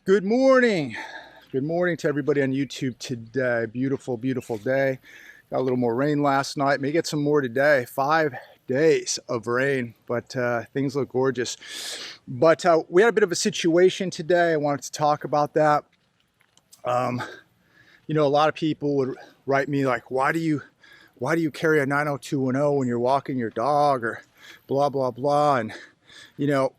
Good morning. Good morning to everybody on YouTube today. Beautiful, beautiful day. Got a little more rain last night. May get some more today. 5 days of rain, but things look gorgeous. But we had a bit of a situation today. I wanted to talk about that. You know, a lot of people would write me like, why do you carry a 90210 when you're walking your dog, or blah, blah, blah. And, you know,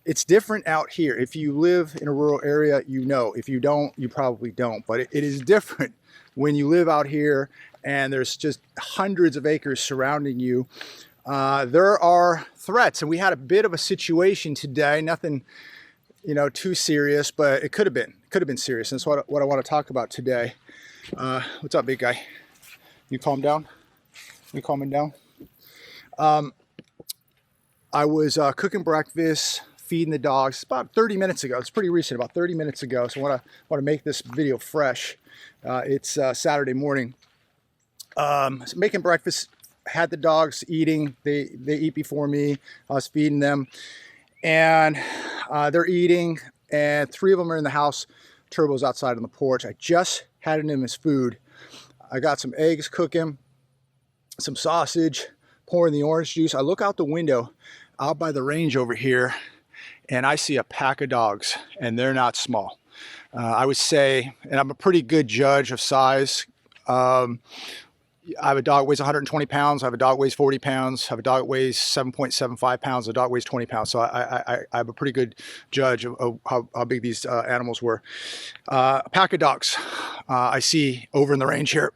it's different out here. If you live in a rural area, you know. If you don't, you probably don't. But it is different when you live out here and there's just hundreds of acres surrounding you. There are threats, and we had a bit of a situation today. Nothing, you know, too serious, but it could have been serious. And that's what I want to talk about today. What's up, big guy? You calm down? You calming down? I was cooking breakfast, feeding the dogs about 30 minutes ago. It's pretty recent, about 30 minutes ago. So I want to make this video fresh. It's Saturday morning. So making breakfast, had the dogs eating. They eat before me. I was feeding them, and they're eating. And 3 of them are in the house. Turbo's outside on the porch. I just had him his food. I got some eggs cooking, some sausage, pouring the orange juice. I look out the window, out by the range over here, and I see a pack of dogs, and they're not small. I would say, and I'm a pretty good judge of size. I have a dog that weighs 120 pounds. I have a dog that weighs 40 pounds. I have a dog that weighs 7.75 pounds. A dog weighs 20 pounds. So I have a pretty good judge of how big these animals were. A pack of dogs I see over in the range here.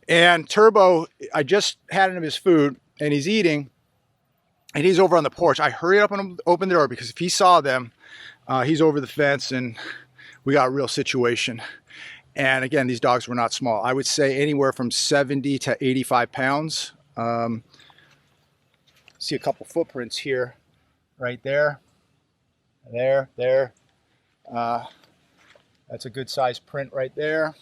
And Turbo, I just had him his food, and he's eating, and he's over on the porch. I hurried up and opened the door, because if he saw them, he's over the fence, and we got a real situation. And again, these dogs were not small. I would say anywhere from 70 to 85 pounds. See a couple footprints here, right there, there. That's a good size print right there.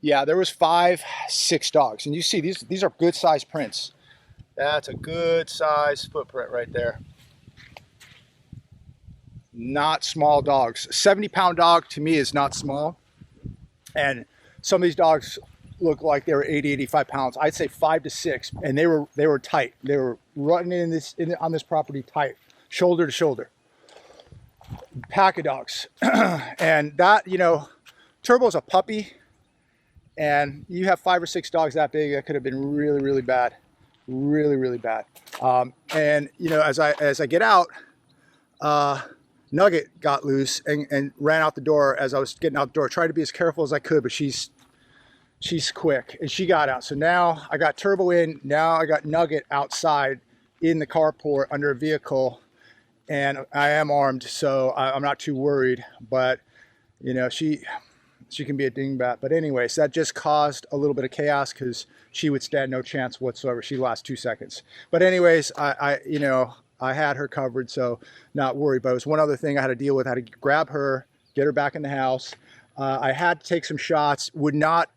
Yeah, there was 5, 6 dogs, and you see these are good size prints. That's a good size footprint right there. Not small dogs. A 70-pound dog to me is not small, and some of these dogs look like they were 80, 85 pounds. I'd say 5 to 6, and they were tight. They were running on this property tight, shoulder to shoulder. Pack of dogs, and that, you know, Turbo's a puppy. And you have 5 or 6 dogs that big, that could have been really, really bad, really bad. And you know, as I get out, Nugget got loose and ran out the door as I was getting out the door. Tried to be as careful as I could, but she's quick, and she got out. So now I got Turbo in. Now I got Nugget outside in the carport under a vehicle, and I am armed, so I'm not too worried. But you know, she can be a dingbat. But anyways, that just caused a little bit of chaos, because she would stand no chance whatsoever. She lasts 2 seconds. But anyways, I had her covered, so not worried. But it was one other thing I had to deal with. I had to grab her, get her back in the house. I had to take some shots. Would not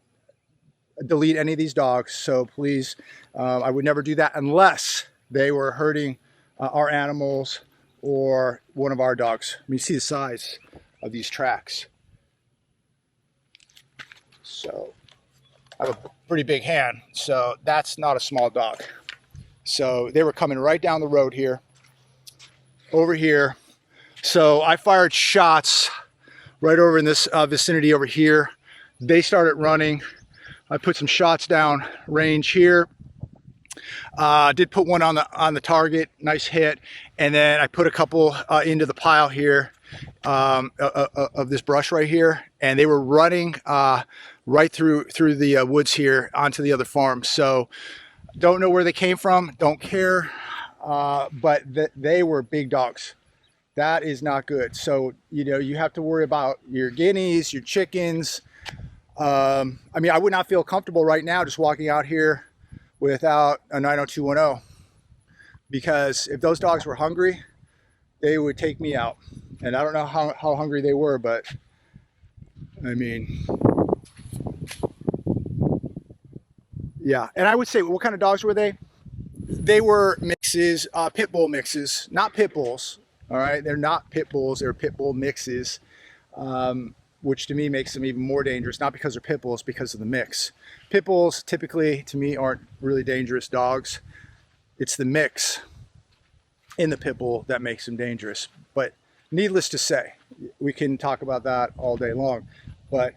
delete any of these dogs, so please, I would never do that unless they were hurting our animals or one of our dogs. I mean, you see the size of these tracks. So I have a pretty big hand, so that's not a small dog. So they were coming right down the road here, over here. So I fired shots right over in this vicinity over here. They started running. I put some shots down range here. Did put one on the target, nice hit, and then I put a couple into the pile here of this brush right here, and they were running right through the woods here onto the other farm. So don't know where they came from, don't care, but they were big dogs. That is not good. So, you know, you have to worry about your guineas, your chickens. I mean, I would not feel comfortable right now just walking out here without a 90210, because if those dogs were hungry, they would take me out. And I don't know how hungry they were, but I mean, yeah. And I would say, what kind of dogs were they? They were mixes, pit bull mixes, not pit bulls. All right, they're not pit bulls, they're pit bull mixes, which to me makes them even more dangerous, not because they're pit bulls, because of the mix. Pit bulls typically, to me, aren't really dangerous dogs. It's the mix in the pit bull that makes them dangerous. But needless to say, we can talk about that all day long. But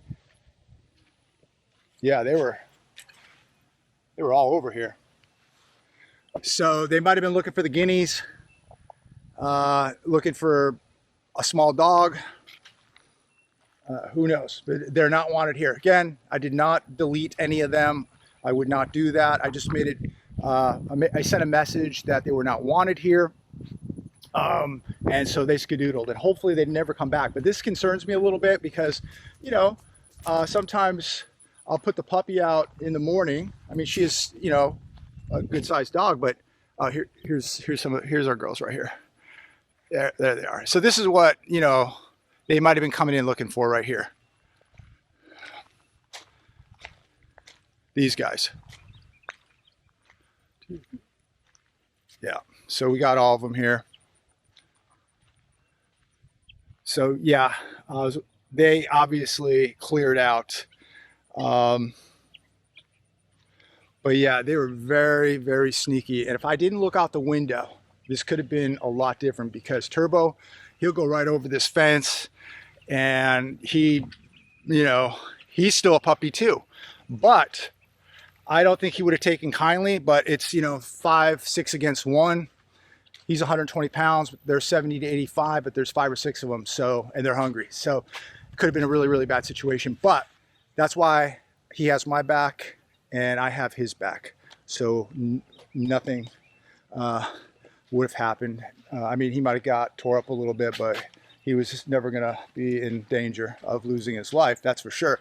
yeah, they were all over here. So they might have been looking for the guineas, looking for a small dog. Who knows? But they're not wanted here. Again, I did not delete any of them. I would not do that. I just made it, I sent a message that they were not wanted here. And so they skedoodled, and hopefully they'd never come back. But this concerns me a little bit because, you know, sometimes I'll put the puppy out in the morning. I mean, she is, you know, a good sized dog, but here's our girls right here. There they are. So this is what, you know, they might have been coming in looking for right here. These guys. Yeah. So we got all of them here. So yeah, they obviously cleared out. But yeah, they were very, very sneaky. And if I didn't look out the window, this could have been a lot different, because Turbo, he'll go right over this fence, and he, you know, he's still a puppy too. But I don't think he would have taken kindly, but it's, you know, 5, 6 against 1. He's 120 pounds, they're 70 to 85, but there's 5 or 6 of them. So, and they're hungry. So it could have been a really, really bad situation, but that's why he has my back and I have his back. So nothing would have happened. I mean, he might've got tore up a little bit, but he was just never gonna be in danger of losing his life. That's for sure.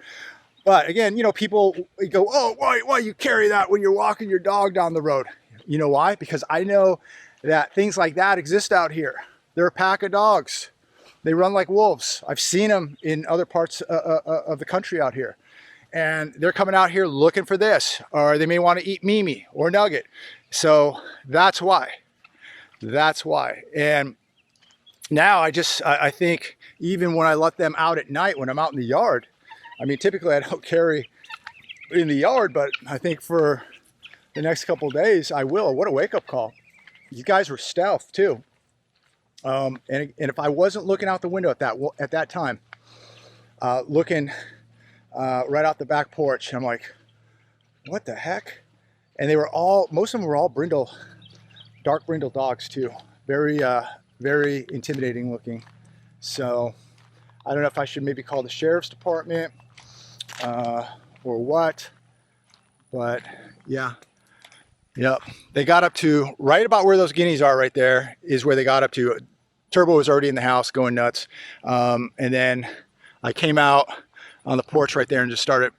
But again, you know, people go, oh, why you carry that when you're walking your dog down the road? You know why? Because I know that things like that exist out here. They're a pack of dogs. They run like wolves. I've seen them in other parts of the country out here. And they're coming out here looking for this, or they may want to eat Mimi or Nugget. So that's why. That's why. And now I think even when I let them out at night, when I'm out in the yard, I mean, typically I don't carry in the yard, but I think for the next couple of days I will. What a wake-up call. You guys were stealth too. And if I wasn't looking out the window at that time, looking right out the back porch, I'm like, what the heck? And they were all, most of them were all brindle, dark brindle dogs too. Very, very intimidating looking. So I don't know if I should maybe call the sheriff's department or what, but yeah. Yep, they got up to right about where those guineas are. Right there is where they got up to. Turbo was already in the house going nuts. And then I came out on the porch right there and just started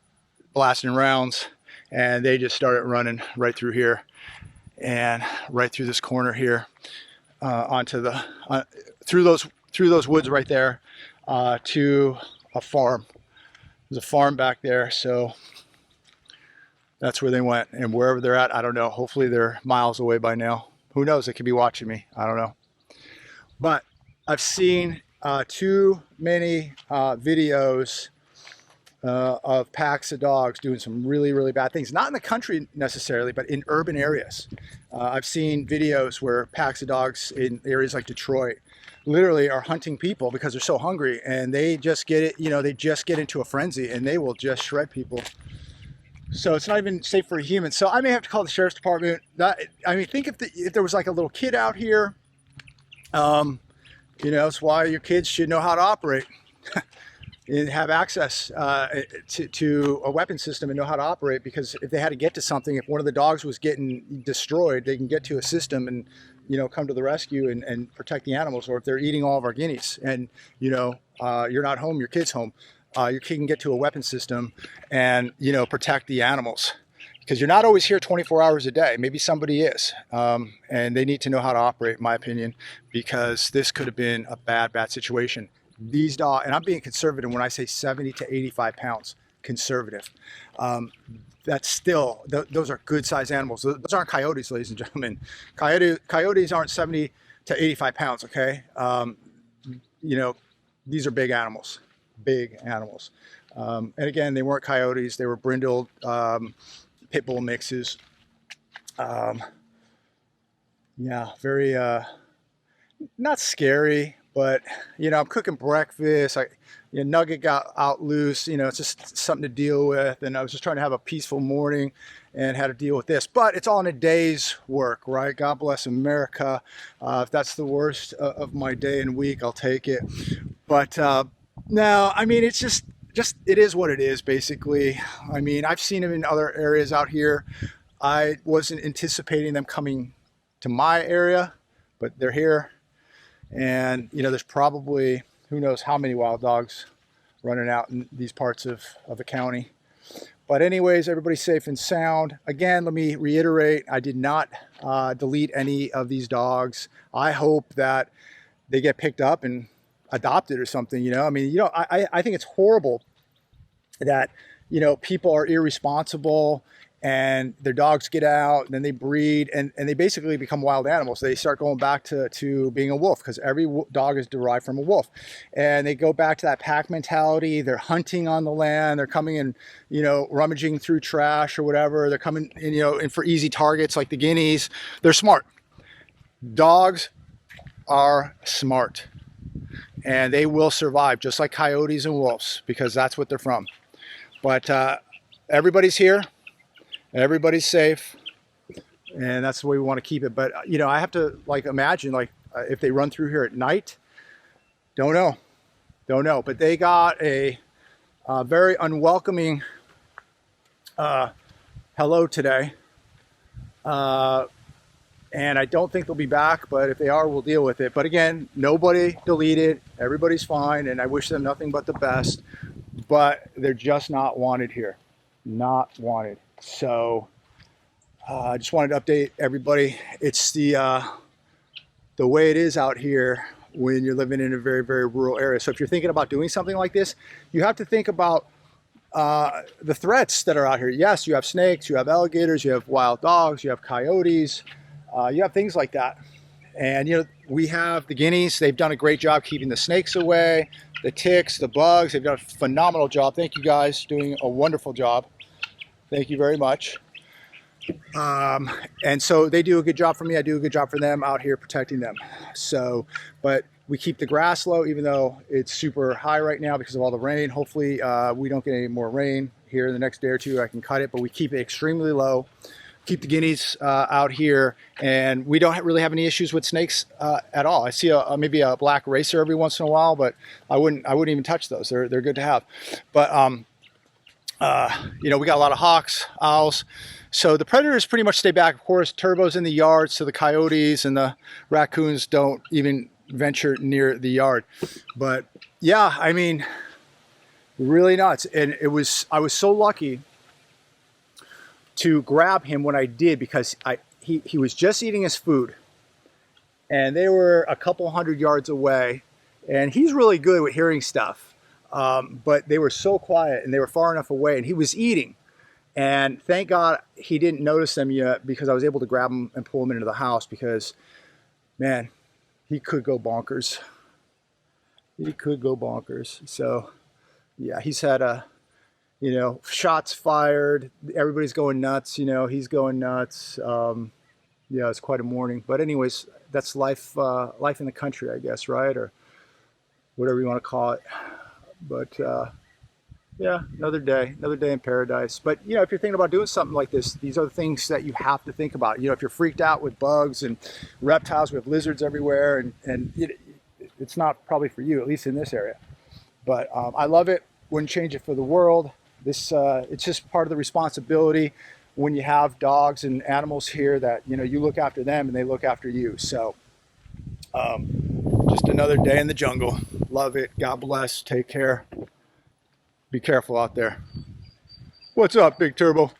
blasting rounds, and they just started running right through here and right through this corner here, onto the through those woods right there, to a farm. There's a farm back there, so that's where they went. And wherever they're at, I don't know. Hopefully they're miles away by now. Who knows? They could be watching me. I don't know. But I've seen too many videos of packs of dogs doing some really, really bad things. Not in the country necessarily, but in urban areas. I've seen videos where packs of dogs in areas like Detroit literally are hunting people because they're so hungry, and they just get it, you know, they just get into a frenzy and they will just shred people. So it's not even safe for a human. So I may have to call the sheriff's department. I mean, think if there was like a little kid out here, you know, that's why your kids should know how to operate and have access to a weapon system and know how to operate, because if they had to get to something, if one of the dogs was getting destroyed, they can get to a system and, you know, come to the rescue and protect the animals. Or if they're eating all of our guineas and, you know, you're not home, your kid's home. Your kid can get to a weapon system and, you know, protect the animals, because you're not always here 24 hours a day. Maybe somebody is, and they need to know how to operate, in my opinion, because this could have been a bad situation. These dogs, and I'm being conservative when I say 70 to 85 pounds, conservative. That's still, those are good sized animals. Those aren't coyotes, ladies and gentlemen. Coyotes aren't 70 to 85 pounds, okay? You know, these are big animals, big animals. And again, they weren't coyotes, they were brindled pit bull mixes. Yeah, very, not scary, but, you know, I'm cooking breakfast. Nugget got out loose, you know, it's just something to deal with. And I was just trying to have a peaceful morning and had to deal with this, but it's all in a day's work, right? God bless America. If that's the worst of my day and week, I'll take it. But no, I mean, it's just it is what it is, basically. I mean, I've seen them in other areas out here. I wasn't anticipating them coming to my area, but they're here. And, you know, there's probably, who knows how many wild dogs running out in these parts of the county. But anyways, everybody's safe and sound. Again, let me reiterate, I did not delete any of these dogs. I hope that they get picked up and adopted or something, you know. I mean, you know, I think it's horrible that, you know, people are irresponsible and their dogs get out and then they breed and they basically become wild animals. They start going back to being a wolf, because every dog is derived from a wolf, and they go back to that pack mentality. They're hunting on the land, they're coming and, you know, rummaging through trash or whatever. They're coming in, you know, in for easy targets like the guineas. They're smart. Dogs are smart and they will survive just like coyotes and wolves, because that's what they're from. But everybody's here. Everybody's safe, and that's the way we want to keep it. But, you know, I have to, like, imagine, like, if they run through here at night, don't know. But they got a very unwelcoming hello today. And I don't think they'll be back, but if they are, we'll deal with it. But again, nobody deleted, everybody's fine, and I wish them nothing but the best. But they're just not wanted here, not wanted. So I just wanted to update everybody. It's the way it is out here when you're living in a very, very rural area. So if you're thinking about doing something like this, you have to think about the threats that are out here. Yes, you have snakes, you have alligators, you have wild dogs, you have coyotes, you have things like that. And, you know, we have the guineas. They've done a great job keeping the snakes away, the ticks, the bugs. They've done a phenomenal job. Thank you guys, doing a wonderful job. Thank you very much. And so they do a good job for me. I do a good job for them out here protecting them. So, but we keep the grass low, even though it's super high right now because of all the rain. Hopefully we don't get any more rain here in the next day or two. I can cut it, but we keep it extremely low. Keep the guineas out here, and we don't really have any issues with snakes at all. I see maybe a black racer every once in a while, but I wouldn't even touch those. They're good to have. But you know, we got a lot of hawks, owls. So the predators pretty much stay back. Of course, Turbo's in the yard, so the coyotes and the raccoons don't even venture near the yard. But yeah, I mean, really nuts. And I was so lucky to grab him when I did, because he was just eating his food and they were a couple hundred yards away, and he's really good with hearing stuff. But they were so quiet and they were far enough away, and he was eating. And thank God he didn't notice them yet, because I was able to grab him and pull him into the house, because, man, he could go bonkers. He could go bonkers. So, yeah, he's had you know, shots fired. Everybody's going nuts. You know, he's going nuts. Yeah, it's quite a morning. But anyways, that's life, life in the country, I guess, right? Or whatever you want to call it. But yeah, another day in paradise. But, you know, if you're thinking about doing something like this, these are the things that you have to think about. You know, if you're freaked out with bugs and reptiles, we have lizards everywhere, and it's not probably for you, at least in this area. But I love it. Wouldn't change it for the world. This it's just part of the responsibility when you have dogs and animals here, that, you know, you look after them and they look after you. So just another day in the jungle. Love it. God bless. Take care. Be careful out there. What's up, Big Turbo?